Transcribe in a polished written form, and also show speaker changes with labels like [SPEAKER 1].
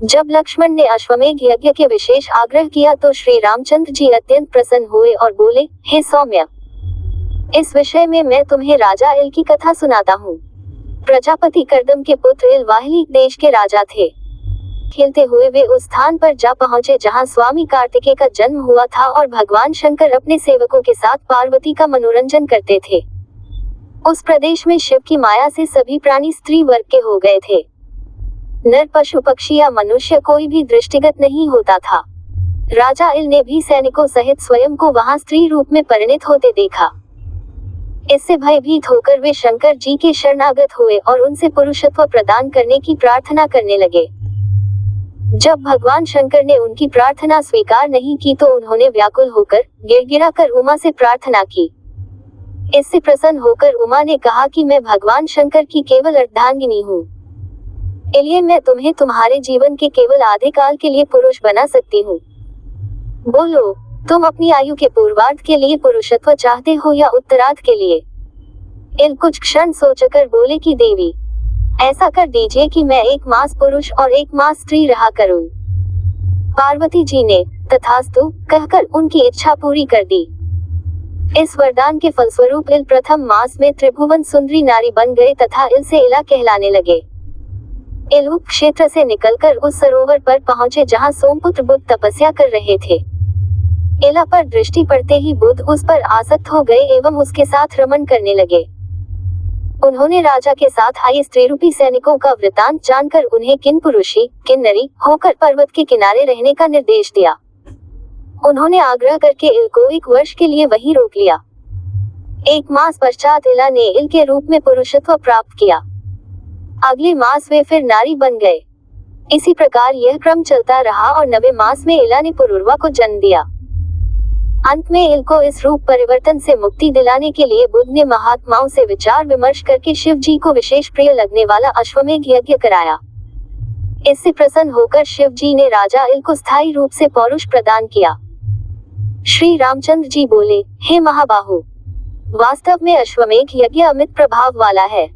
[SPEAKER 1] जब लक्ष्मण ने अश्वमेध यज्ञ के विशेष आग्रह किया तो श्री रामचंद्र जी अत्यंत प्रसन्न हुए और बोले, हे सौम्य, इस विषय में मैं तुम्हें राजा इल की कथा सुनाता हूँ। प्रजापति कर्दम के पुत्र इल वाहली देश के राजा थे। खेलते हुए वे उस स्थान पर जा पहुंचे जहां स्वामी कार्तिकेय का जन्म हुआ था और भगवान शंकर अपने सेवकों के साथ पार्वती का मनोरंजन करते थे। उस प्रदेश में शिव की माया से सभी प्राणी स्त्री वर्ग के हो गए थे। नर, पशु, पक्षी या मनुष्य कोई भी दृष्टिगत नहीं होता था। राजा इल ने भी सैनिकों सहित स्वयं को वहां स्त्री रूप में परिणित होते देखा। इससे भयभीत होकर वे शंकर जी के शरणागत हुए और उनसे पुरुषत्व प्रदान करने की प्रार्थना करने लगे। जब भगवान शंकर ने उनकी प्रार्थना स्वीकार नहीं की तो उन्होंने व्याकुल होकर गिड़गिड़ाकर उमा से प्रार्थना की। इससे प्रसन्न होकर उमा ने कहा कि मैं भगवान शंकर की केवल अर्धांगिनी हूँ, इसलिए मैं तुम्हें तुम्हारे जीवन के केवल आधे काल के लिए पुरुष बना सकती हूँ। बोलो, तुम अपनी आयु के पूर्वार्ध के लिए पुरुषत्व चाहते हो या उत्तरार्ध के लिए? इल कुछ क्षण सोचकर बोले कि देवी, ऐसा कर दीजिए कि मैं 1 मास पुरुष और 1 मास स्त्री रहा करूं। पार्वती जी ने तथास्तु कहकर उनकी इच्छा पूरी कर दी। इस वरदान के फलस्वरूप इल प्रथम मास में त्रिभुवन सुंदरी नारी बन गए तथा इल से इला कहलाने लगे। इल उप क्षेत्र से निकलकर उस सरोवर पर पहुंचे जहां सोमपुत्र बुद्ध तपस्या कर रहे थे। इला पर दृष्टि पड़ते ही बुद्ध उस पर आसक्त हो गए एवं उसके साथ रमण करने लगे। उन्होंने राजा के साथ आए स्त्री रूपी सैनिकों का वृतांत जानकर उन्हें किन पुरुषी किन्नरी होकर पर्वत के किनारे रहने का निर्देश दिया। उन्होंने आग्रह करके इल को 1 वर्ष के लिए वहीं रोक लिया। 1 मास पश्चात इला ने इल के रूप में पुरुषत्व प्राप्त किया। अगले मास वे फिर नारी बन गए। इसी प्रकार यह क्रम चलता रहा और 9वें मास में इला ने पुरुरवा को जन्म दिया। अंत में इल को इस रूप परिवर्तन से मुक्ति दिलाने के लिए बुद्ध ने महात्माओं से विचार विमर्श करके शिव जी को विशेष प्रिय लगने वाला अश्वमेध यज्ञ कराया। इससे प्रसन्न होकर शिव जी ने राजा इल को स्थायी रूप से पौरुष प्रदान किया। श्री रामचंद्र जी बोले, हे महाबाहु, वास्तव में अश्वमेध यज्ञ अमित प्रभाव वाला है।